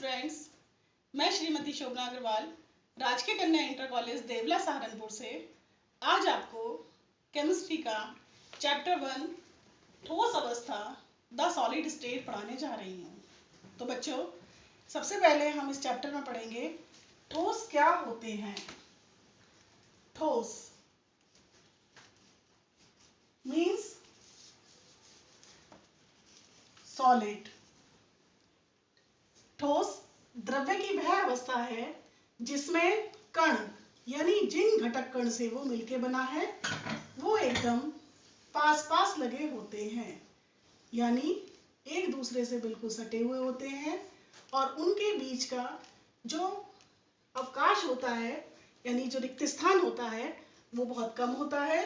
Friends, मैं श्रीमती शोभना अग्रवाल राजकीय कन्या इंटर कॉलेज देवला सहारनपुर से आज आपको केमिस्ट्री का चैप्टर 1 ठोस अवस्था द सॉलिड स्टेट पढ़ाने जा रही हूँ। तो बच्चों, सबसे पहले हम इस चैप्टर में पढ़ेंगे ठोस क्या होते हैं। ठोस मीन्स सॉलिड। ठोस द्रव्य की वह अवस्था है जिसमें कण यानी जिन घटक कण से वो मिलके बना है वो एकदम पास पास लगे होते हैं, यानी एक दूसरे से बिल्कुल सटे हुए होते हैं और उनके बीच का जो अवकाश होता है यानी जो रिक्त स्थान होता है वो बहुत कम होता है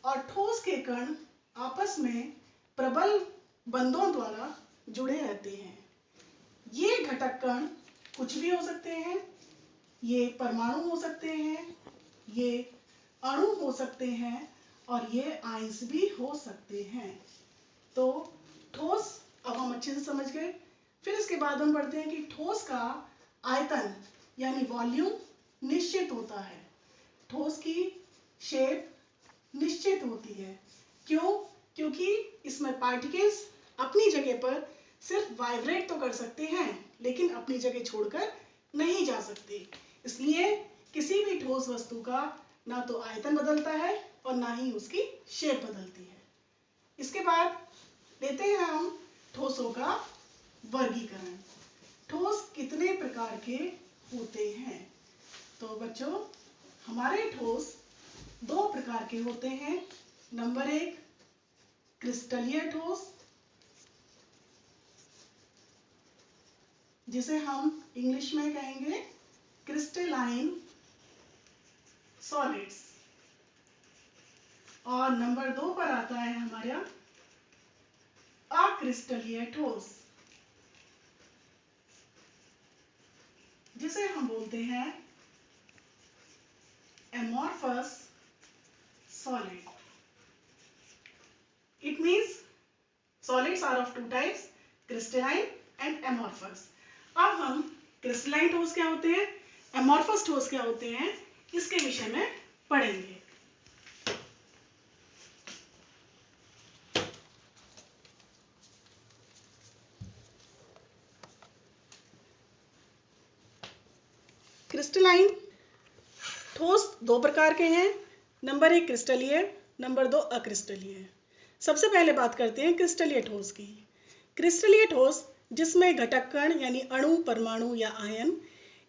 और ठोस के कण आपस में प्रबल बंधों द्वारा जुड़े रहते हैं। ये घटक कण कुछ भी हो सकते हैं, ये परमाणु हो सकते हैं, ये अणु हो सकते हैं और ये आयंस भी हो सकते हैं। तो ठोस अब हम अच्छे से समझ गए। फिर इसके बाद हम पढ़ते हैं कि ठोस का आयतन यानी वॉल्यूम निश्चित होता है। ठोस की शेप निश्चित होती है। क्यों? क्योंकि इसमें पार्टिकल्स अपनी जगह पर सिर्फ वाइब्रेट तो कर सकते हैं लेकिन अपनी जगह छोड़कर नहीं जा सकते। इसलिए किसी भी ठोस वस्तु का ना तो आयतन बदलता है और ना ही उसकी शेप बदलती है। इसके बाद लेते हैं हम ठोसों का वर्गीकरण। ठोस कितने प्रकार के होते हैं? तो बच्चों, हमारे ठोस दो प्रकार के होते हैं। नंबर 1 क्रिस्टलीय ठोस, जिसे हम इंग्लिश में कहेंगे क्रिस्टलाइन सॉलिड्स। और नंबर 2 पर आता है हमारा अक्रिस्टलीय ठोस, जिसे हम बोलते हैं amorphous solid. It means solids are of two types, crystalline and amorphous. अब हम क्रिस्टलाइन ठोस क्या होते हैं, एमॉर्फस ठोस क्या होते हैं, इसके विषय में पढ़ेंगे। क्रिस्टलाइन ठोस दो प्रकार के हैं। नंबर 1 क्रिस्टलीय, नंबर 2 अक्रिस्टलीय। सबसे पहले बात करते हैं क्रिस्टलीय ठोस की। क्रिस्टलीय ठोस जिसमें घटक कण यानी अणु, परमाणु या आयन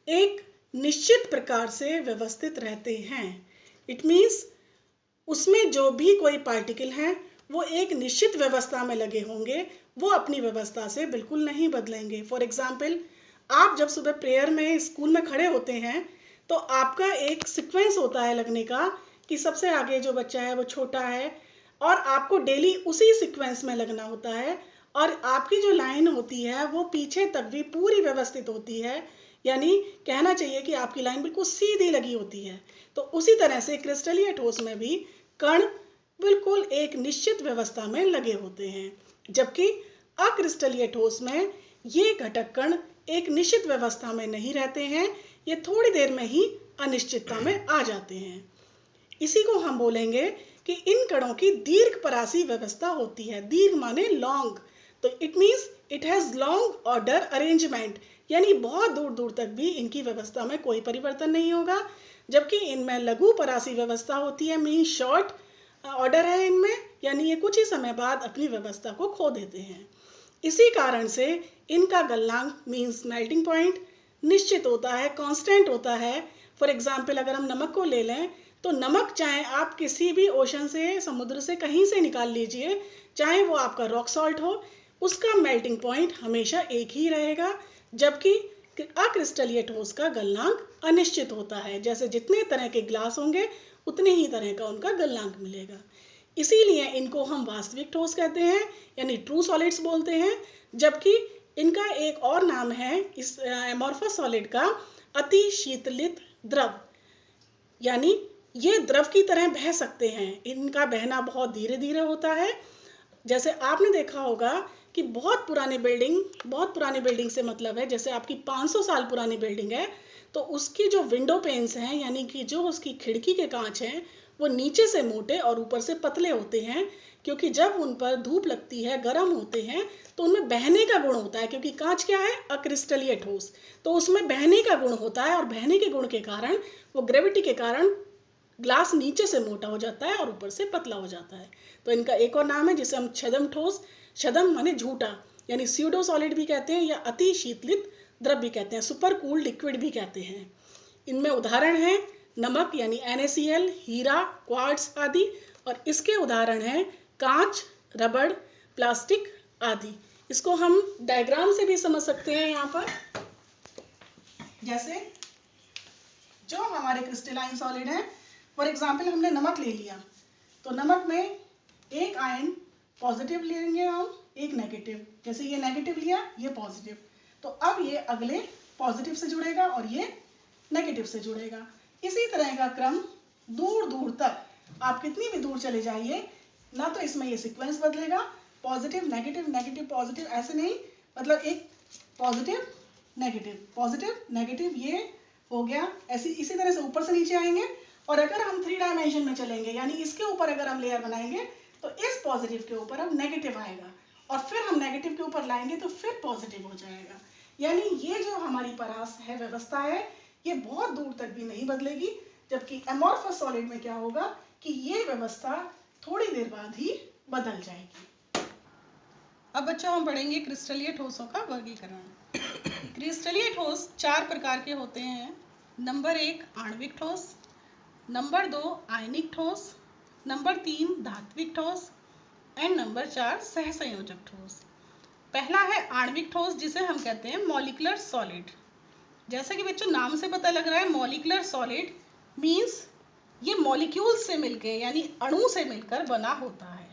एक निश्चित प्रकार से व्यवस्थित रहते हैं। इट मीन्स उसमें जो भी कोई पार्टिकल हैं वो एक निश्चित व्यवस्था में लगे होंगे, वो अपनी व्यवस्था से बिल्कुल नहीं बदलेंगे। फॉर एग्जाम्पल, आप जब सुबह प्रेयर में स्कूल में खड़े होते हैं तो आपका एक सीक्वेंस होता है लगने का कि सबसे आगे जो बच्चा है वो छोटा है और आपको डेली उसी सीक्वेंस में लगना होता है और आपकी जो लाइन होती है वो पीछे तक भी पूरी व्यवस्थित होती है, यानी कहना चाहिए कि आपकी लाइन बिल्कुल सीधी लगी होती है। तो उसी तरह से क्रिस्टलीय ठोस में भी कण बिल्कुल एक निश्चित व्यवस्था में लगे होते हैं, जबकि अक्रिस्टलीय ठोस में ये घटक कण एक निश्चित व्यवस्था में नहीं रहते हैं, ये थोड़ी देर में ही अनिश्चितता में आ जाते हैं। इसी को हम बोलेंगे कि इन कणों की दीर्घ परासी व्यवस्था होती है। दीर्घ माने लॉन्ग, तो it means it has long order arrangement, यानी बहुत दूर दूर तक भी इनकी व्यवस्था में कोई परिवर्तन नहीं होगा। जबकि इनमें लघु परासी व्यवस्था होती है, मीन शॉर्ट ऑर्डर है इनमें, यानी ये कुछ ही समय बाद अपनी व्यवस्था को खो देते हैं। इसी कारण से इनका गलनांक मीन्स मेल्टिंग पॉइंट निश्चित होता है, कांस्टेंट होता है। फॉर एग्जाम्पल, अगर हम नमक को ले लें तो नमक चाहे आप किसी भी ओशन से, समुद्र से कहीं से निकाल लीजिए, चाहे वो आपका रॉक सॉल्ट हो, उसका मेल्टिंग पॉइंट हमेशा एक ही रहेगा। जबकि अक्रिस्टलीय ठोस का गलनांक अनिश्चित होता है, जैसे जितने तरह के ग्लास होंगे उतने ही तरह का उनका गलनांक मिलेगा। इसीलिए इनको हम वास्तविक ठोस कहते हैं, यानी ट्रू सॉलिड्स बोलते हैं। जबकि इनका एक और नाम है इस एमॉर्फस सॉलिड का, अति शीतलित द्रव, यानी ये द्रव की तरह बह सकते हैं। इनका बहना बहुत धीरे धीरे होता है। जैसे आपने देखा होगा कि बहुत पुरानी बिल्डिंग से मतलब है जैसे आपकी 500 साल पुरानी बिल्डिंग है, तो उसकी जो विंडो पेन्स हैं यानी कि जो उसकी खिड़की के कांच हैं वो नीचे से मोटे और ऊपर से पतले होते हैं, क्योंकि जब उन पर धूप लगती है, गर्म होते हैं, तो उनमें बहने का गुण होता है, क्योंकि कांच क्या है, अक्रिस्टलीय ठोस, तो उसमें बहने का गुण होता है, और बहने के गुण के कारण वो ग्रेविटी के कारण ग्लास नीचे से मोटा हो जाता है और ऊपर से पतला हो जाता है। तो इनका एक और नाम है जिसे हम छद्म ठोस, छद्म माने झूठा, यानी स्यूडो सॉलिड भी कहते हैं, या अति शीतलित द्रव भी कहते हैं, सुपर कूल लिक्विड भी कहते हैं। इनमें उदाहरण है नमक यानी NaCl, हीरा, क्वार्ट्ज आदि, और इसके उदाहरण हैं कांच, रबड़, प्लास्टिक आदि। इसको हम डायग्राम से भी समझ सकते हैं। यहाँ पर जैसे जो हमारे क्रिस्टलाइन सॉलिड है, फॉर एग्जाम्पल हमने नमक ले लिया, तो नमक में एक आयन पॉजिटिव लेंगे हम, एक नेगेटिव, जैसे ये नेगेटिव लिया, ये पॉजिटिव, तो अब ये अगले पॉजिटिव से जुड़ेगा और ये नेगेटिव से जुड़ेगा। इसी तरह का क्रम दूर दूर तक, आप कितनी भी दूर चले जाइए, ना तो इसमें ये सीक्वेंस बदलेगा, पॉजिटिव नेगेटिव नेगेटिव पॉजिटिव ऐसे नहीं, मतलब एक पॉजिटिव नेगेटिव ये हो गया, ऐसी इसी तरह से ऊपर से नीचे आएंगे। और अगर हम 3 डायमेंशन में चलेंगे, यानी इसके ऊपर अगर हम लेयर बनाएंगे तो इस पॉजिटिव के ऊपर अब नेगेटिव आएगा, और फिर हम नेगेटिव के ऊपर लाएंगे तो फिर पॉजिटिव हो जाएगा। यानी ये जो हमारी परास है, व्यवस्था है, ये बहुत दूर तक भी नहीं बदलेगी। जबकि एमॉर्फस सॉलिड में क्या होगा कि ये व्यवस्था थोड़ी देर बाद ही बदल जाएगी। अब बच्चों हम पढ़ेंगे क्रिस्टलीय ठोसों का वर्गीकरण। क्रिस्टलीय ठोस 4 प्रकार के होते हैं। नंबर 1 आणविक ठोस, नंबर 2 आयनिक ठोस, नंबर 3 धात्विक ठोस एंड नंबर 4 सहसंयोजक ठोस। पहला है आणविक ठोस, जिसे हम कहते हैं मॉलिक्यूलर सॉलिड। जैसा कि बच्चों नाम से पता लग रहा है, मॉलिक्यूलर सॉलिड मीन्स ये मॉलिक्यूल से मिलकर यानी अणु से मिलकर बना होता है।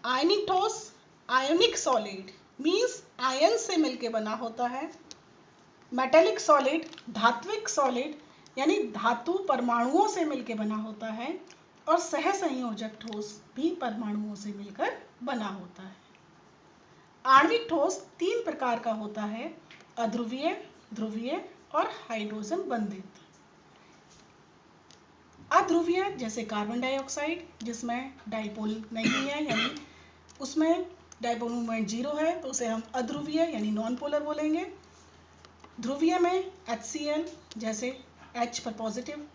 आयनिक ठोस, आयोनिक सॉलिड मीन्स आयन से मिलकर बना होता है। मेटेलिक सॉलिड, धात्विक सॉलिड यानी धातु परमाणुओं से मिलकर बना होता है। और सहसंयोजक ठोस भी परमाणुओं से मिलकर बना होता है। आणविक ठोस 3 प्रकार का होता है, अध्रुवीय, ध्रुवीय और हाइड्रोजन बंधित। अध्रुवीय जैसे कार्बन डाइऑक्साइड, जिसमें डाइपोल नहीं है, यानी उसमें डाइपोल मूवमेंट 0 है, तो उसे हम अध्रुवीय यानी नॉन पोलर बोलेंगे। ध्रुवीय में HCl, जैसे H पर पॉजिटिव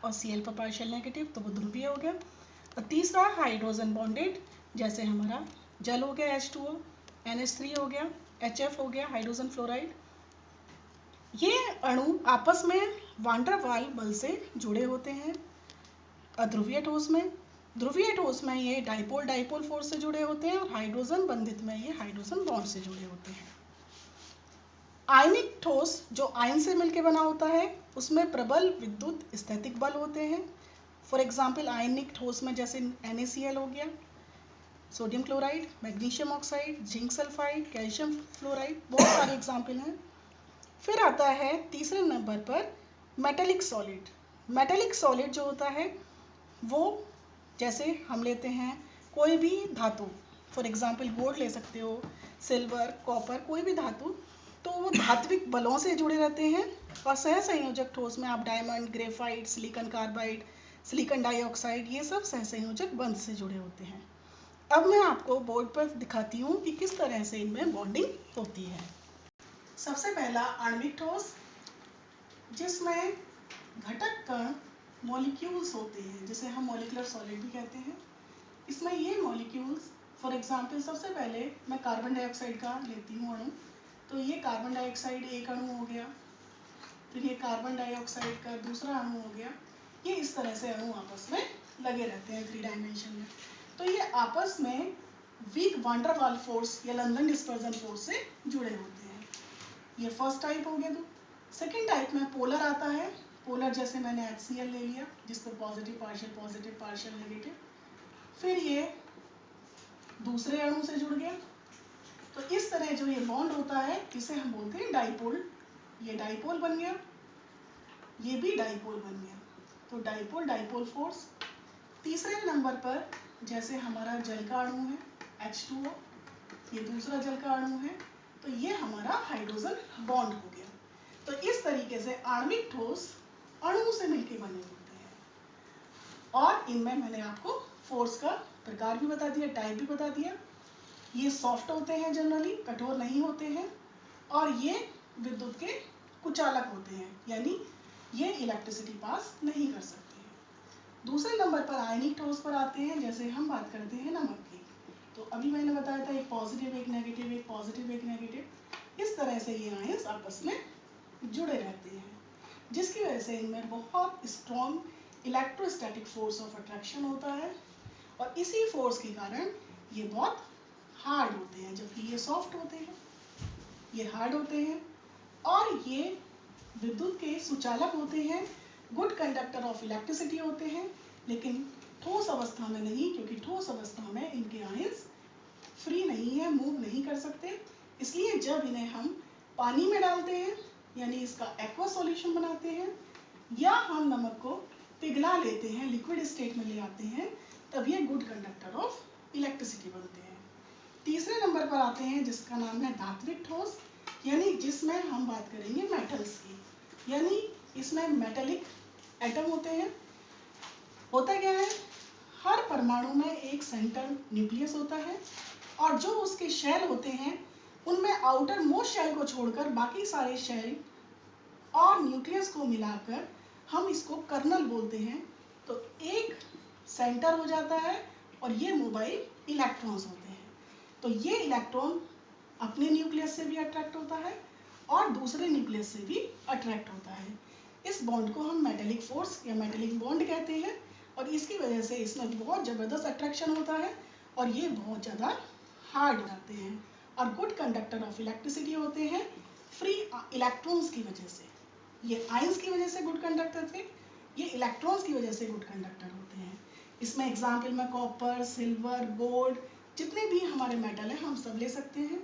और Cl पर पार्शियल नेगेटिव, तो वो ध्रुवीय हो गया। और तीसरा हाइड्रोजन बॉन्डेड, जैसे हमारा जल हो गया H2O, NH3 हो गया, HF हो गया हाइड्रोजन फ्लोराइड। ये अणु आपस में वान डेर वाल बल से जुड़े होते हैं अध्रुवीय ठोस में। ध्रुवीय ठोस में ये डाइपोल फोर्स से जुड़े होते हैं, और हाइड्रोजन बंधित में ये हाइड्रोजन बॉन्ड से जुड़े होते हैं। आयनिक ठोस जो आयन से मिलकर बना होता है, उसमें प्रबल विद्युत स्थैतिक बल होते हैं। फॉर एग्जाम्पल आयनिक ठोस में जैसे NaCl हो गया, sodium chloride, magnesium oxide, zinc sulphide, calcium fluoride, बहुत सारे एग्जाम्पल हैं। फिर आता है तीसरे नंबर पर मेटेलिक सॉलिड। मेटेलिक सॉलिड जो होता है वो, जैसे हम लेते हैं कोई भी धातु, फॉर एग्जाम्पल गोल्ड ले सकते हो, सिल्वर, कॉपर, कोई भी धातु, तो वो धात्विक बलों से जुड़े रहते हैं। और सहसंयोजक ठोस में आप diamond, graphite, silicon carbide, silicon dioxide, ये सब सहसंयोजक बंध से जुड़े होते हैं। अब मैं आपको बोर्ड पर दिखाती हूँ कि किस तरह से इनमें बॉन्डिंग होती है। सबसे पहला आणविक ठोस, जिसमें घटक कण मॉलिक्यूल्स होते हैं, जिसे हम मॉलिक्यूलर सॉलिड भी कहते हैं। इसमें ये मॉलिक्यूल्स, फॉर एग्जाम्पल सबसे पहले मैं कार्बन डाइऑक्साइड का लेती हूँ अणु, तो ये कार्बन डाइऑक्साइड एक अणु हो गया, फिर ये कार्बन डाइऑक्साइड का दूसरा अणु हो गया। ये इस तरह से अणु आपस में लगे रहते हैं 3 डायमेंशन में। तो ये आपस में वीक वान डेर वाल फोर्स या लंदन डिस्पर्जन फोर्स से जुड़े होते हैं। ये फर्स्ट टाइप हो गया। तो सेकेंड टाइप में पोलर आता है। पोलर जैसे मैंने HCl ले लिया, जिस पर पॉजिटिव पार्शियल नेगेटिव, फिर ये दूसरे अणु से जुड़ गया। तो इस तरह जो ये बॉन्ड होता है, इसे हम बोलते हैं डाइपोल। ये डाइपोल बन गया, ये भी डाइपोल बन गया, तो डाइपोल फोर्स। तीसरे नंबर पर जैसे हमारा जल का अणु है H2O, ये दूसरा जल का अणु है, तो ये हमारा हाइड्रोजन बॉन्ड हो गया। तो इस तरीके से आणविक ठोस अणु से मिलकर बने होते हैं। और इनमें मैंने आपको फोर्स का प्रकार भी बता दिया, टाइप भी बता दिया। ये सॉफ्ट होते हैं, जनरली कठोर नहीं होते हैं, और ये विद्युत के कुचालक होते हैं, यानी ये इलेक्ट्रिसिटी पास नहीं कर सकते हैं। दूसरे नंबर पर आयनिक ठोस पर आते हैं, जैसे हम बात करते हैं नमक की। तो अभी मैंने बताया था एक पॉजिटिव एक नेगेटिव, एक पॉजिटिव एक नेगेटिव, इस तरह से ये आयंस आपस में जुड़े रहते हैं, जिसकी वजह से इनमें बहुत strong electrostatic force of attraction होता है, और इसी फोर्स के कारण ये बहुत हार्ड होते हैं, जबकि ये सॉफ्ट होते हैं, ये हार्ड होते हैं, और ये विद्युत के सुचालक होते हैं, गुड कंडक्टर ऑफ इलेक्ट्रिसिटी होते हैं, लेकिन ठोस अवस्था में नहीं, क्योंकि ठोस अवस्था में इनके आयंस फ्री नहीं है, मूव नहीं कर सकते। इसलिए जब इन्हें हम पानी में डालते हैं, यानी इसका एक्वा सॉल्यूशन बनाते हैं, या हम नमक को पिघला लेते हैं, लिक्विड स्टेट में ले आते हैं, तब ये गुड कंडक्टर ऑफ इलेक्ट्रिसिटी बनते हैं। तीसरे नंबर पर आते हैं जिसका नाम है धात्विक ठोस, यानी जिसमें हम बात करेंगे मेटल्स की, यानी इसमें मेटेलिक एटम होते हैं। होता क्या है, हर परमाणु में एक सेंटर न्यूक्लियस होता है, और जो उसके शेल होते हैं उनमें आउटर मोस्ट शेल को छोड़कर बाकी सारे शेल और न्यूक्लियस को मिलाकर हम इसको कर्नल बोलते हैं। तो एक सेंटर हो जाता है, और ये मोबाइल इलेक्ट्रॉन्स होते हैं। तो ये इलेक्ट्रॉन अपने न्यूक्लियस से भी अट्रैक्ट होता है और दूसरे न्यूक्लियस से भी अट्रैक्ट होता है। इस बॉन्ड को हम मेटेलिक फोर्स या मेटेलिक बॉन्ड कहते हैं, और इसकी वजह से इसमें बहुत ज़बरदस्त अट्रैक्शन होता है, और ये बहुत ज़्यादा हार्ड होते हैं, और गुड कंडक्टर ऑफ इलेक्ट्रिसिटी होते हैं फ्री इलेक्ट्रॉन्स की वजह से। ये आयंस की वजह से गुड कंडक्टर थे, ये इलेक्ट्रॉन्स की वजह से गुड कंडक्टर होते हैं। इसमें एग्जाम्पल में कॉपर, सिल्वर, गोल्ड, जितने भी हमारे मेटल हैं हम सब ले सकते हैं।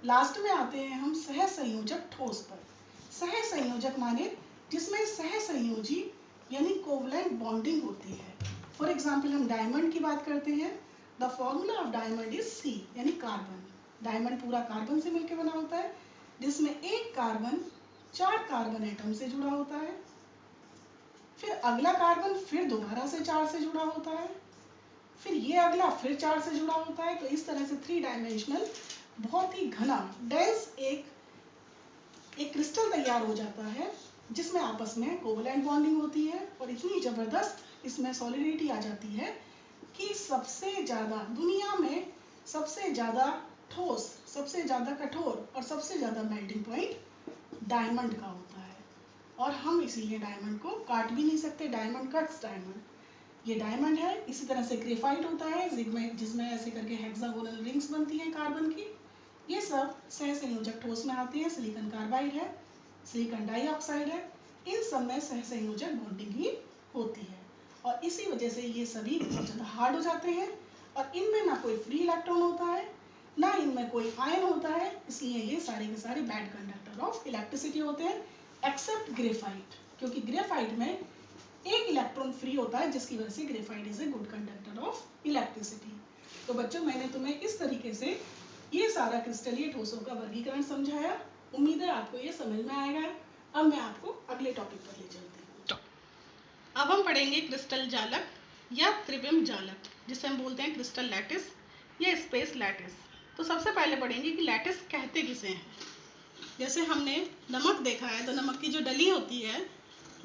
लास्ट में आते हैं हम सहसंयोजक ठोस पर। सहसंयोजक माने जिसमें सहसंयोजी यानी कोवलेंट बॉन्डिंग होती है। फॉर एग्जाम्पल हम डायमंड की बात करते हैं, the formula of diamond is C, यानी कार्बन। डायमंड पूरा कार्बन से मिलकर बना होता है, जिसमें एक कार्बन 4 कार्बन एटम से जुड़ा होता है, फिर अगला कार्बन फिर दोबारा से 4 से जुड़ा होता है, फिर ये अगला फिर 4 से जुड़ा होता है। तो इस तरह से 3 डायमेंशनल बहुत ही घना डेंस एक क्रिस्टल तैयार हो जाता है, जिसमें आपस में कोवलेंट बॉन्डिंग होती है, और इतनी जबरदस्त इसमें सॉलिडिटी आ जाती है कि सबसे ज़्यादा दुनिया में सबसे ज़्यादा ठोस, सबसे ज़्यादा कठोर और सबसे ज़्यादा मेल्टिंग पॉइंट डायमंड का होता है। और हम इसीलिए डायमंड को काट भी नहीं सकते, डायमंड कट्स डायमंड। ये डायमंड है। इसी तरह से ग्रेफाइट होता है, जिसमें ऐसे करके हेक्सागोनल रिंग्स बनती हैं कार्बन की। ये सब सहसंयोजक ठोस में आते हैं। सिलिकॉन कार्बाइड है, सिलिकॉन डाइऑक्साइड है, इन सब में सहसंयोजक बॉन्डिंग ही होती है, और इसी वजह से ये सभी बहुत ज़्यादा हार्ड हो जाते हैं, और इनमें ना कोई फ्री इलेक्ट्रॉन होता है, ना इनमें कोई आयन होता है। इसलिए ये सारे के सारे बैड कंडक्टर ऑफ इलेक्ट्रिसिटी होते हैं, एक्सेप्ट ग्रेफाइट, क्योंकि ग्रेफाइट में एक इलेक्ट्रॉन फ्री होता है, जिसकी वजह से graphite is a good conductor of electricity. तो बच्चों, मैंने तुम्हें इस तरीके से ये सारा क्रिस्टलीय ठोसों का वर्गीकरण समझाया। उम्मीद है आपको ये समझ में आएगा। अब मैं आपको अगले टॉपिक पर ले चलती हूँ। अब हम पढ़ेंगे क्रिस्टल जालक या त्रिविम जालक, जिसे हम बोलते हैं क्रिस्टल लैटिस या स्पेस लैटिस। तो सबसे पहले पढ़ेंगे कि लैटिस कहते किसे हैं। जैसे हमने नमक देखा है, तो नमक की जो डली होती है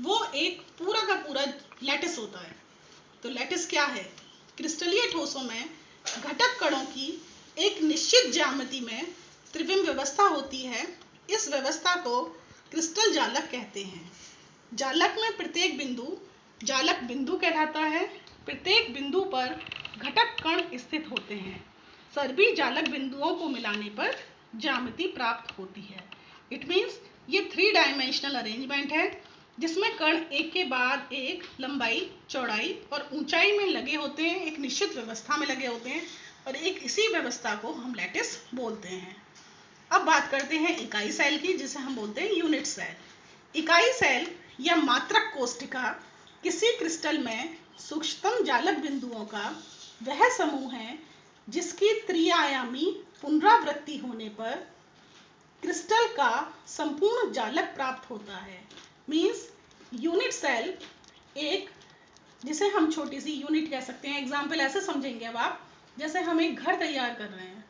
वो एक पूरा का पूरा लैटिस होता है। तो लैटिस क्या है? क्रिस्टलीय ठोसों में घटक कणों की एक निश्चित ज्यामिति में त्रिविम व्यवस्था होती है। इस व्यवस्था को क्रिस्टल जालक कहते हैं। जालक में प्रत्येक बिंदु जालक बिंदु कहलाता है। प्रत्येक बिंदु पर घटक कण स्थित होते हैं। सभी जालक बिंदुओं को मिलाने पर ज्यामिति प्राप्त होती है। इट मीन्स ये 3 डायमेंशनल अरेंजमेंट है, जिसमें कण एक के बाद एक लंबाई, चौड़ाई और ऊंचाई में लगे होते हैं, एक निश्चित व्यवस्था में लगे होते हैं, और एक इसी व्यवस्था को हम लैटिस बोलते हैं। अब बात करते हैं इकाई सेल की, जिसे हम बोलते हैं यूनिट सेल। इकाई सेल या मात्रक कोष्ठिका किसी क्रिस्टल में सूक्ष्मतम जालक बिंदुओं का वह समूह है जिसकी त्रिआयामी पुनरावृत्ति होने पर क्रिस्टल का संपूर्ण जालक प्राप्त होता है। मीन्स यूनिट सेल एक, जिसे हम छोटी सी यूनिट कह सकते हैं। एग्जाम्पल ऐसे समझेंगे अब आप, जैसे हम एक घर तैयार कर रहे हैं,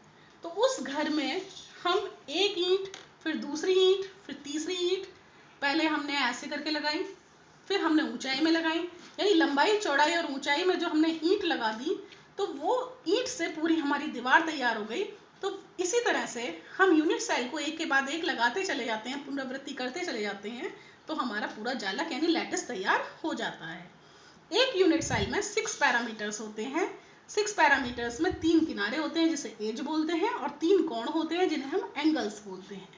तो उस घर में हम एक ईंट, फिर दूसरी ईंट, फिर तीसरी ईंट, पहले हमने ऐसे करके लगाई, फिर हमने ऊंचाई में लगाई, यानी लंबाई चौड़ाई और ऊंचाई में जो हमने ईंट लगा दी, तो वो ईंट से पूरी हमारी दीवार तैयार हो गई। तो इसी तरह से हम यूनिट सेल को एक के बाद एक लगाते चले जाते हैं, पुनरावृत्ति करते चले जाते हैं, तो हमारा पूरा जालक यानी लैटिस तैयार हो जाता है। एक यूनिट सेल में 6 पैरामीटर्स होते हैं। 6 पैरामीटर्स में 3 किनारे होते हैं जिसे एज बोलते हैं, और 3 कोण होते हैं जिन्हें हम एंगल्स बोलते हैं।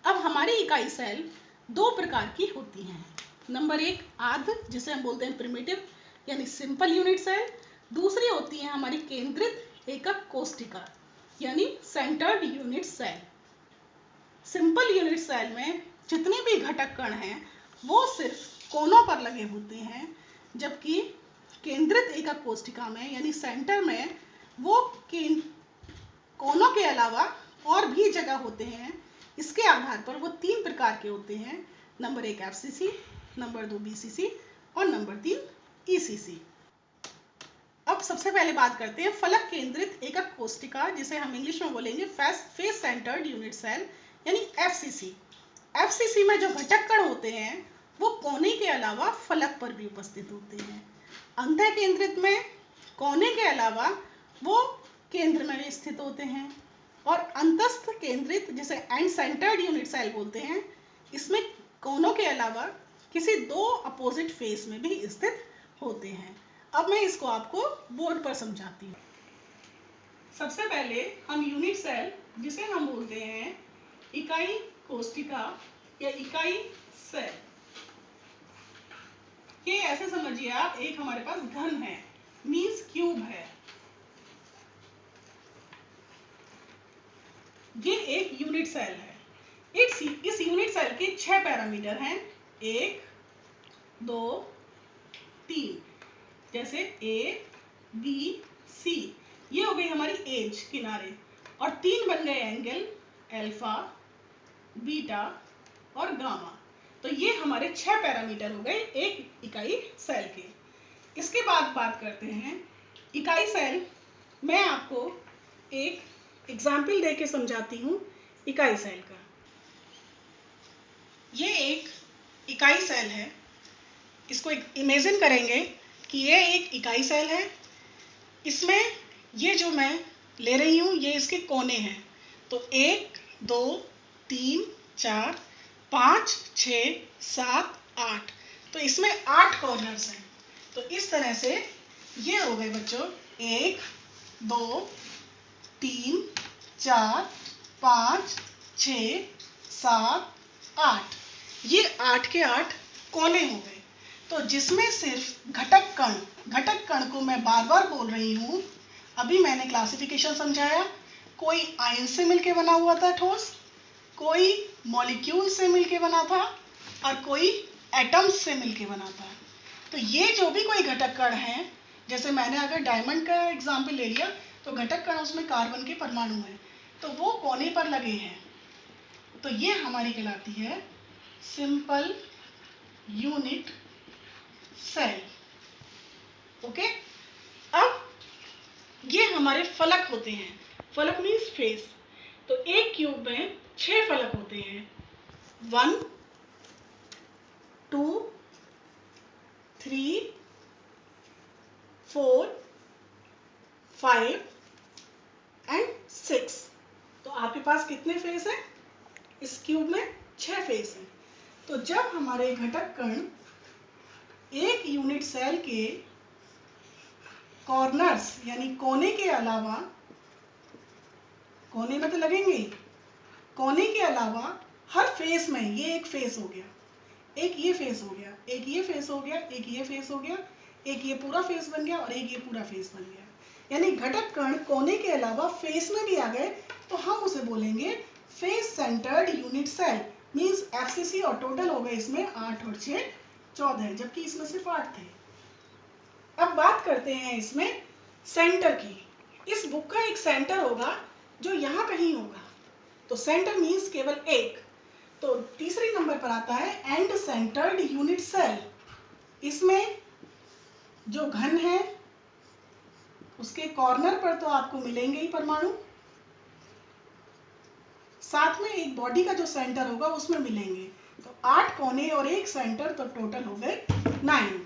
अब हमारी इकाई सेल 2 प्रकार की होती हैं। नंबर 1 आर्ध, जिसे हम बोलते हैं प्रिमिटिव यानी सिंपल यूनिट सेल। दूसरी होती है हमारी केंद्रित एकक कोशिका यानी centred unit cell. Simple unit cell में जितने भी घटक कण हैं वो सिर्फ कोनों पर लगे होते हैं, जबकि केंद्रित एकक कोशिका में यानी सेंटर में वो कोनों के अलावा और भी जगह होते हैं। इसके आधार पर वो 3 प्रकार के होते हैं। नंबर 1 एफसीसी, नंबर 2 बीसीसी और नंबर 3 ईसीसी। अब सबसे पहले बात करते हैं फलक केंद्रित एकक कोशिका, जिसे हम इंग्लिश में बोलेंगे फेस सेंटर्ड यूनिट सेल यानी एफसीसी। एफसीसी में जो घटक कण होते हैं वो कोने के अलावा फलक पर भी उपस्थित होते हैं। अंतः केंद्रित में कोने के अलावा वो केंद्र में भी स्थित होते हैं, और अंतस्थ केंद्रित जिसे एंड सेंटर्ड यूनिट सेल बोलते हैं, इसमें कोनों के अलावा किसी 2 अपोजिट फेस में भी स्थित होते हैं। अब मैं इसको आपको बोर्ड पर समझाती हूँ। सबसे पहले हम यूनिट सेल, जिसे हम बोलते हैं इकाई कोशिका या इकाई सेल, ये ऐसे समझिए आप, एक हमारे पास घन है, मीन्स क्यूब है। ये एक यूनिट सेल है। इस यूनिट सेल के 6 पैरामीटर हैं, 1, 2, 3, जैसे ए, बी, सी। ये हो गई हमारी एज, किनारे, और 3 बन गए एंगल, अल्फा, बीटा और गामा। तो ये हमारे 6 पैरामीटर हो गए एक इकाई सेल के। इसके बाद बात करते हैं इकाई सेल। मैं आपको एक एग्जाम्पल देके समझाती हूँ इकाई सेल का। ये एक इकाई सेल है। इसको इमेजिन करेंगे कि ये एक इकाई सेल है। इसमें ये जो मैं ले रही हूँ ये इसके कोने हैं। तो 1, 2, 3, 4, 5, 6, 7, 8, तो इसमें 8 कॉर्नर्स हैं। तो इस तरह से ये हो गए बच्चों 1, 2, 3, 4, 5, 6, 7, 8, ये 8 के 8 कोने हो गए। तो जिसमें सिर्फ घटक कण को मैं बार बार बोल रही हूँ। अभी मैंने क्लासिफिकेशन समझाया, कोई आयन से मिलके बना हुआ था ठोस, कोई मॉलिक्यूल से मिलके बना था, और कोई एटम्स से मिलके बना था। तो ये जो भी कोई घटक कण है, जैसे मैंने अगर डायमंड का एग्जाम्पल ले लिया, तो घटक कण उसमें कार्बन के परमाणु हैं, तो वो कोने पर लगे हैं। तो ये हमारी कहलाती है सिंपल यूनिट सेल। ओके, अब ये हमारे फलक होते हैं। फलक मीन्स फेस। तो एक क्यूब में 6 फलक होते हैं, 1, 2, 3, 4, 5 एंड 6। तो आपके पास कितने फेस हैं? इस क्यूब में 6 फेस हैं। तो जब हमारे घटक कण एक यूनिट सेल के कॉर्नर्स यानी कोने के अलावा, कोने में तो लगेंगे, कोने के अलावा हर फेस में, ये एक फेस हो गया, एक ये फेस हो गया, एक ये फेस हो गया, एक ये फेस हो गया, एक ये पूरा फेस बन गया और एक ये पूरा फेस बन गया, यानी घटक कण कोने के अलावा फेस में भी आ गए, तो हम उसे बोलेंगे face centred unit cell. Means FCC, और टोटल हो गए इसमें 8 और 6 14, जबकि इसमें सिर्फ 8 थे। अब बात करते हैं इसमें सेंटर की। इस बुक का एक सेंटर होगा जो यहाँ कहीं होगा। तो सेंटर मीन्स केवल एक। तो तीसरे नंबर पर आता है एंड सेंटर्ड यूनिट सेल। इसमें जो घन है उसके कॉर्नर पर तो आपको मिलेंगे ही परमाणु, साथ में एक बॉडी का जो सेंटर होगा उसमें मिलेंगे। तो 8 कोने और एक सेंटर, तो टोटल हो गए 9।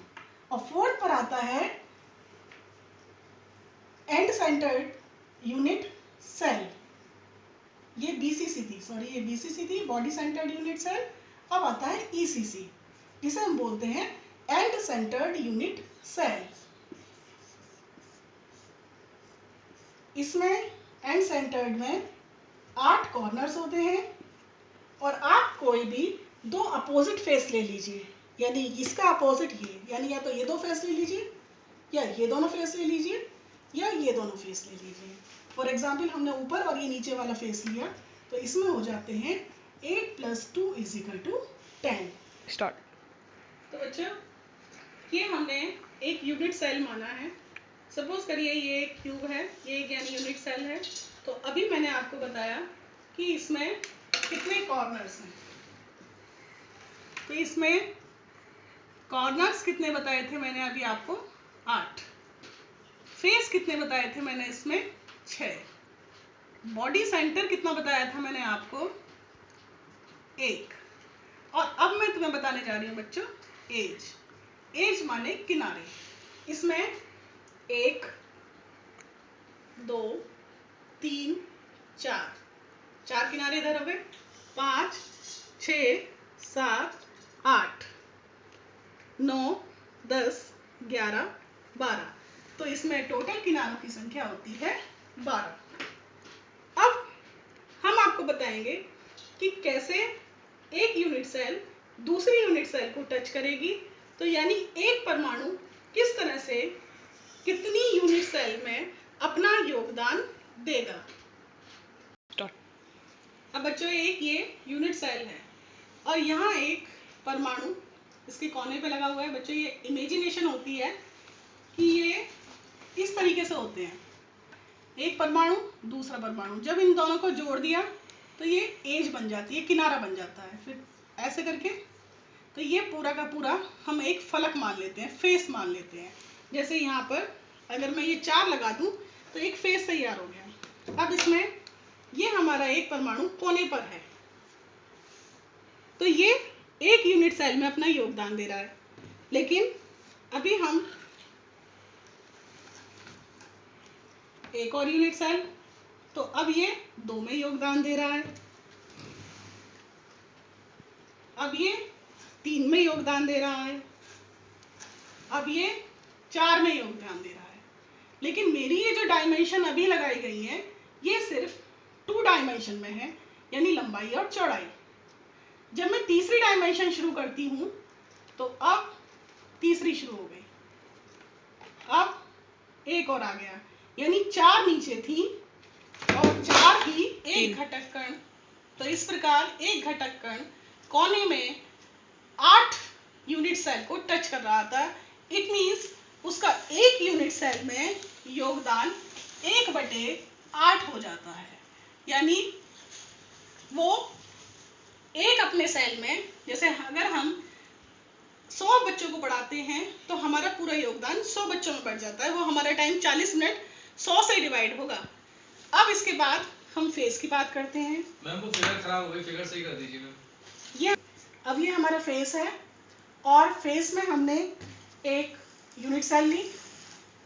और फोर्थ पर आता है एंड सेंटर्ड यूनिट सेल। ये बीसीसी थी, सॉरी ये बीसीसी थी, बॉडी सेंटर्ड यूनिट सेल। अब आता है ईसीसी, जिसे हम बोलते हैं एंड सेंटर्ड यूनिट सेल। इसमें एंड सेंटर्ड में 8 कॉर्नर्स होते हैं और आप कोई भी 2 अपोजिट फेस ले लीजिए, यानी इसका अपोजिट ये, यानी या तो ये 2 फेस ले लीजिए, या ये दोनों फेस ले लीजिए, या ये दोनों फेस ले लीजिए। फॉर एग्जाम्पल हमने ऊपर और ये नीचे वाला फेस लिया, तो इसमें हो जाते हैं 8 + 2 = 10। स्टार्ट। तो बच्चों, ये हमने एक यूनिट सेल माना है। सपोज करिए ये एक क्यूब है, ये एक यानी यूनिट सेल है। तो अभी मैंने आपको बताया कि इसमें कितने कॉर्नर्स हैं। तो इसमें कॉर्नर्स कितने बताए थे मैंने अभी आपको? 8। फेस कितने बताए थे मैंने इसमें? 6। बॉडी सेंटर कितना बताया था मैंने आपको? 1। और अब मैं तुम्हें बताने जा रही हूँ बच्चों एज। एज माने किनारे। इसमें 1 2 3 4 किनारे इधर हो गए, 5 6 7 8 9 10 11 12। तो इसमें टोटल किनारों की संख्या होती है 12। अब हम आपको बताएंगे कि कैसे एक यूनिट सेल दूसरी यूनिट सेल को टच करेगी। तो यानी एक परमाणु किस तरह से कितनी यूनिट सेल में अपना योगदान देगा। अब बच्चों, एक ये यूनिट सेल है और यहाँ एक परमाणु इसके कोने पे लगा हुआ है। बच्चों, ये इमेजिनेशन होती है कि ये इस तरीके से होते हैं, एक परमाणु दूसरा परमाणु, जब इन दोनों को जोड़ दिया तो ये एज बन जाती है, किनारा बन जाता है। फिर ऐसे करके तो ये पूरा का पूरा हम एक फलक मान लेते हैं, फेस मान लेते हैं। जैसे यहाँ पर अगर मैं ये 4 लगा दूं तो एक फेस तैयार हो गया। अब इसमें ये हमारा एक परमाणु कोने पर है, तो ये एक यूनिट सेल में अपना योगदान दे रहा है। लेकिन अभी हम एक और यूनिट सेल, तो अब ये 2 में योगदान दे रहा है, अब ये 3 में योगदान दे रहा है, अब ये 4 में योगदान दे रहा है। लेकिन मेरी ये जो डायमेंशन अभी लगाई गई है ये सिर्फ 2 डायमेंशन में है, यानी लंबाई और चौड़ाई। जब मैं तीसरी डायमेंशन शुरू करती हूँ तो अब तीसरी शुरू हो गई, अब एक और आ गया, यानी 4 नीचे थी और 4 ही एक घटक कण। तो इस प्रकार एक घटक कण कोने में 8 यूनिट सेल को टच कर रहा था। इट मीन्स उसका एक यूनिट सेल में योगदान 1/8 हो जाता है। यानी वो एक अपने सेल में, जैसे अगर हम 100 बच्चों को पढ़ाते हैं तो हमारा पूरा योगदान 100 बच्चों में बढ़ जाता है। वो हमारा टाइम 40 मिनट 100 से डिवाइड होगा। अब इसके बाद हम फेस की बात करते हैं। मैम वो फिगर खराब हो गई, फिगर सही कर दीजिए मैम। अब ये हमारा फेस है और फेस में हमने एक यूनिट सेल ली,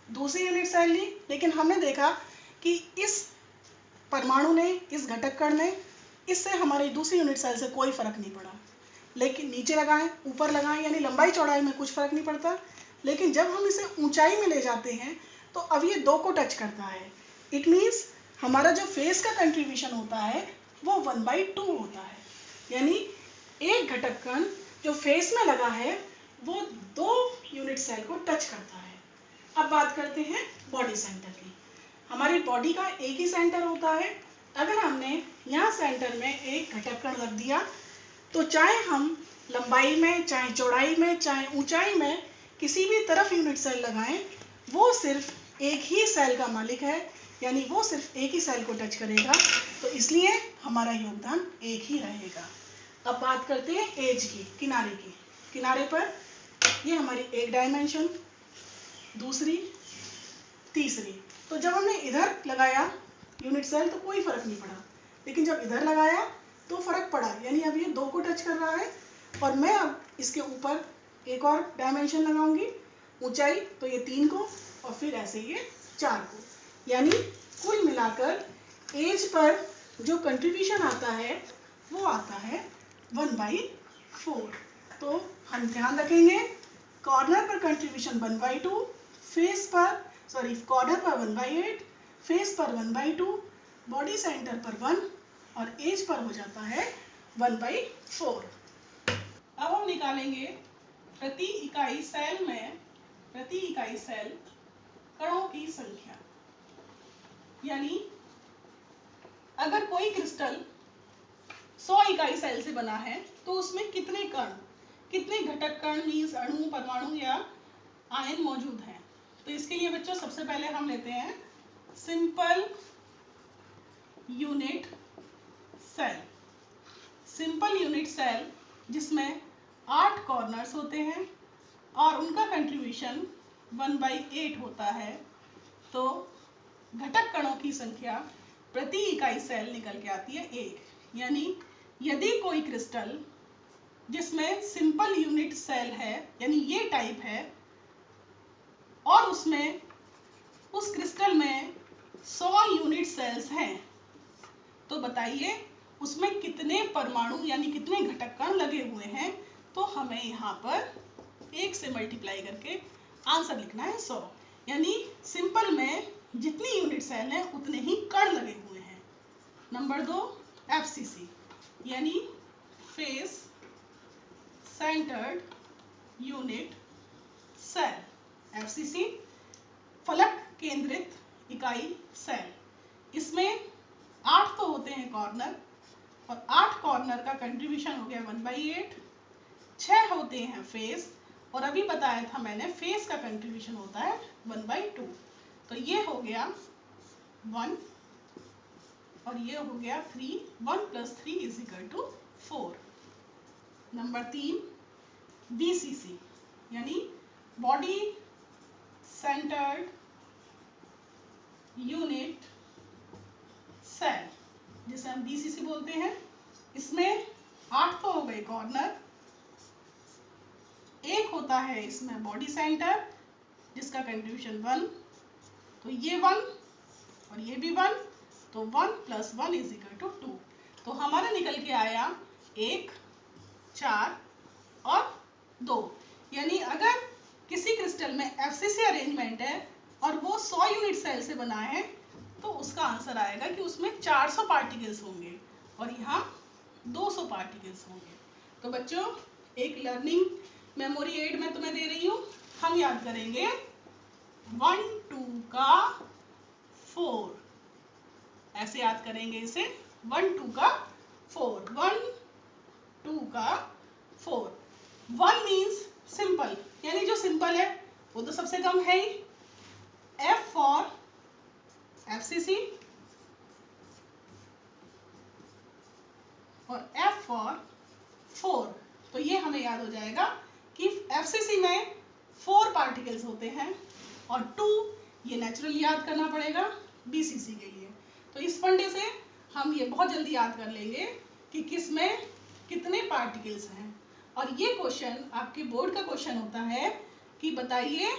दूसरी यूनिट सेल ली, लेकिन हमने देखा कि इस परमाणु ने, इस घटक कण ने, इससे हमारी दूसरी यूनिट सेल से कोई फर्क नहीं पड़ा। लेकिन नीचे लगाएं ऊपर लगाएं, यानी लंबाई चौड़ाई में कुछ फर्क नहीं पड़ता। लेकिन जब हम इसे ऊंचाई में ले जाते हैं तो अब ये 2 को टच करता है। इट मीन्स हमारा जो फेस का कंट्रीब्यूशन होता है वो 1/2 होता है। यानी एक घटक कण जो फेस में लगा है वो 2 यूनिट सेल को टच करता है। अब बात करते हैं बॉडी सेंटर की। हमारी बॉडी का एक ही सेंटर होता है। अगर हमने यहाँ सेंटर में एक घटक कण रख दिया तो चाहे हम लंबाई में, चाहे चौड़ाई में, चाहे ऊंचाई में किसी भी तरफ यूनिट सेल लगाएं, वो सिर्फ एक ही सेल का मालिक है, यानी वो सिर्फ एक ही सेल को टच करेगा, तो इसलिए हमारा योगदान एक ही रहेगा। अब बात करते हैं एज की, किनारे की। किनारे पर ये हमारी एक डायमेंशन, दूसरी, तीसरी। तो जब हमने इधर लगाया यूनिट सेल तो कोई फर्क नहीं पड़ा, लेकिन जब इधर लगाया तो फर्क पड़ा, यानी अब ये 2 को टच कर रहा है और मैं अब इसके ऊपर एक और डायमेंशन लगाऊंगी, ऊंचाई, तो ये 3 को और फिर ऐसे ये 4 को। यानी कुल मिलाकर एज पर जो कंट्रीब्यूशन आता है वो आता है 1/4। तो हम ध्यान रखेंगे, कॉर्नर पर कंट्रीब्यूशन 1/2, फेस पर कॉर्नर पर 1/8, फेस पर 1/2, बॉडी सेंटर पर 1 और एज पर हो जाता है 1/4। अब हम निकालेंगे प्रति इकाई सेल में प्रति इकाई सेल कणों की संख्या। यानी अगर कोई क्रिस्टल 100 इकाई सेल से बना है तो उसमें कितने कण, कितने घटक कण मीन्स अणु, परमाणु या आयन मौजूद हैं। तो इसके लिए बच्चों सबसे पहले हम लेते हैं simple unit cell. Simple unit cell जिसमें 8 कॉर्नर्स होते हैं और उनका कंट्रीब्यूशन 1/8 होता है, तो घटक कणों की संख्या प्रति इकाई सेल निकल के आती है 1। यानी यदि कोई क्रिस्टल जिसमें सिंपल यूनिट सेल है, यानी ये टाइप है, और उसमें उस क्रिस्टल में 100 यूनिट सेल्स हैं, तो बताइए उसमें कितने परमाणु यानी कितने घटक कण लगे हुए हैं। तो हमें यहाँ पर 1 से मल्टीप्लाई करके आंसर लिखना है 100। यानी सिंपल में जितनी यूनिट सेल हैं उतने ही कण लगे हुए हैं। नंबर 2 FCC यानी face centred unit cell. FCC फलक केंद्रित इकाई सेल। इसमें 8 तो होते हैं कॉर्नर और 8 कॉर्नर का कंट्रीब्यूशन हो गया 1/8। 6 होते हैं फेस और अभी बताया था मैंने फेस का कंट्रीब्यूशन होता है 1/2। तो ये हो गया 1 और ये हो गया 3। 1 + 3 = 4। नंबर 3 BCC यानी बॉडी सेंटर्ड यूनिट सेल, जिसे हम BCC बोलते हैं। इसमें 8 तो हो गए कॉर्नर, एक होता है इसमें बॉडी सेंटर जिसका कंट्रीब्यूशन 1, तो ये 1 और ये भी 1, तो 1 + 1 = 2। तो हमारा निकल के आया 1, 4 और 2। यानी अगर किसी क्रिस्टल में FCC अरेंजमेंट है और वो 100 यूनिट सेल से बना है, तो उसका आंसर आएगा कि उसमें 400 पार्टिकल्स होंगे और यहाँ 200 पार्टिकल्स होंगे। तो बच्चों एक लर्निंग मेमोरी एड मैं तुम्हें दे रही हूँ। हम याद करेंगे 1 2 का 4, ऐसे याद करेंगे इसे 1 2 का 4, 1 2 का 4। 1 मीन्स सिंपल, यानी जो सिंपल है वो तो सबसे कम है ही। F फॉर FCC और F फॉर 4। तो ये हमें याद हो जाएगा कि FCC में 4 पार्टिकल्स होते हैं और 2 ये नेचुरली याद करना पड़ेगा BCC के लिए। तो इस फंडे से हम ये बहुत जल्दी याद कर लेंगे कि किस में कितने पार्टिकल्स हैं। और ये क्वेश्चन आपके बोर्ड का क्वेश्चन होता है कि बताइए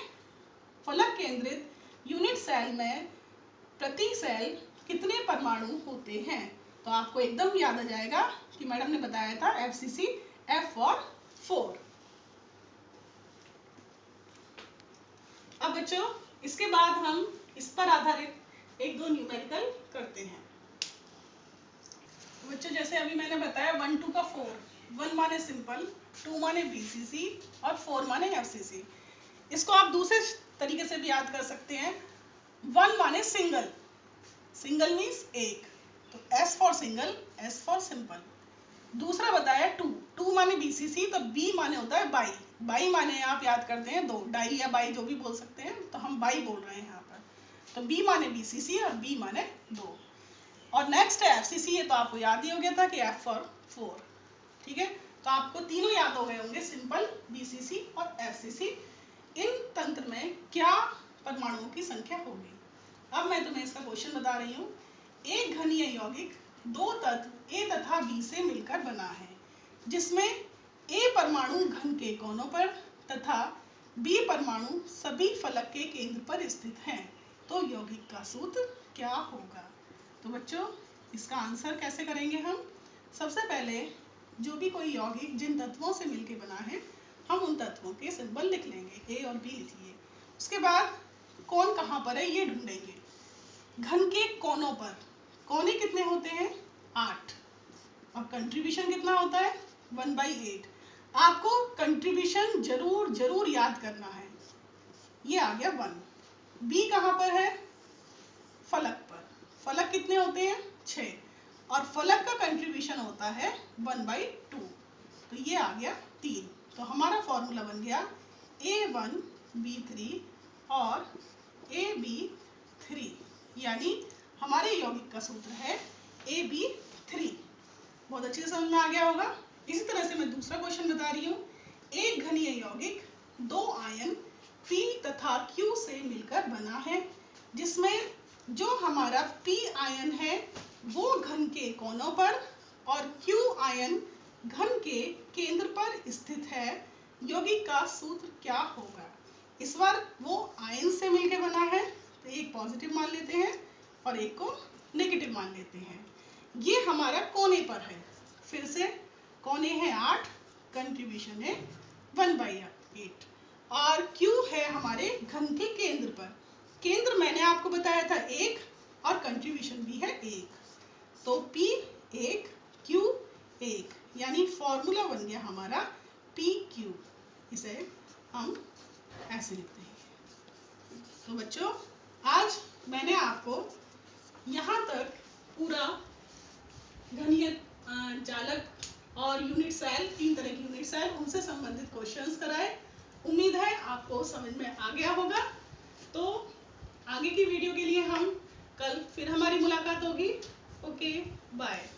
फलक केंद्रित यूनिट सेल में प्रति सेल कितने परमाणु होते हैं। तो आपको एकदम याद आ जाएगा कि मैडम ने बताया था FCC F फॉर 4। अब बच्चों इसके बाद हम इस पर आधारित 1-2 न्यूमेरिकल करते हैं। बच्चों जैसे अभी मैंने बताया 1 2 का 4, 1 माने सिंपल, 2 माने BCC और 4 माने FCC। इसको आप दूसरे तरीके से भी याद कर सकते हैं। 1 माने सिंगल, सिंगल मीन्स एक, तो S for single, S for simple. दूसरा बताया 2, 2 माने BCC, तो B माने होता है बाई, बाई माने आप याद करते हैं 2, डाई या बाई जो भी बोल सकते हैं, तो हम बाई बोल रहे हैं यहाँ पर। तो बी माने BCC और बी माने 2। और नेक्स्ट है FCC, ये तो आपको याद ही हो गया था कि F फॉर 4। ठीक है, तो आपको तीनों याद हो गए होंगे, सिंपल, BCC और FCC। इन तंत्र में क्या परमाणुओं की संख्या होगी। अब मैं तुम्हें इसका क्वेश्चन बता रही हूँ। एक घनीय यौगिक दो तत्व A तथा B से मिलकर बना है, जिसमें A परमाणु घन के कोनों पर तथा B परमाणु सभी फलक के केंद्र पर स्थित हैं, तो यौगिक का सूत्र क्या होगा। तो बच्चों, इसका आंसर कैसे करेंगे हम। सबसे पहले जो भी कोई यौगिक जिन तत्वों से मिलकर बना है, हम उन तत्वों के सिंबल लिख लेंगे, A और B लिखिए। उसके बाद कौन कहाँ पर है ये ढूंढेंगे। घन के कोनों पर, कोने कितने होते हैं 8, और कंट्रीब्यूशन कितना होता है 1/8। आपको कंट्रीब्यूशन जरूर जरूर याद करना है। ये आ गया 1। बी कहाँ पर है, फलक पर। फलक कितने होते हैं 6, और फलक का कंट्रीब्यूशन होता है 1/2, तो ये आ गया 3। तो हमारा फॉर्मूला बन गया A1B3 और AB3, यानी हमारे यौगिक का सूत्र है AB3। बहुत अच्छे से समझ में आ गया होगा। इसी तरह से मैं दूसरा क्वेश्चन बता रही हूँ। एक घनीय यौगिक दो आयन P तथा Q से मिलकर बना है, जिसमें जो हमारा P आयन है वो घन के कोनों पर और Q आयन घन के केंद्र पर स्थित है। यौगिक का सूत्र क्या होगा। इस बार वो आयन से मिलकर बना है, तो एक पॉजिटिव मान लेते हैं और एक को नेगेटिव मान लेते हैं। ये हमारा कोने पर है, फिर से कोने है 8, कंट्रीब्यूशन है 1/8, और Q है हमारे घन के केंद्र पर। केंद्र मैंने आपको बताया था 1, और कंट्रीब्यूशन भी है 1, तो P 1 Q 1, यानी फॉर्मूला बन गया हमारा PQ। इसे हम ऐसे लिखते हैं। तो बच्चों, आज मैंने आपको यहाँ तक पूरा घनीय चालक और यूनिट सेल, 3 तरह की यूनिट सेल, उनसे संबंधित क्वेश्चंस कराए। उम्मीद है आपको समझ में आ गया होगा। तो आगे की वीडियो के लिए हम कल फिर हमारी मुलाकात होगी। Okay, bye.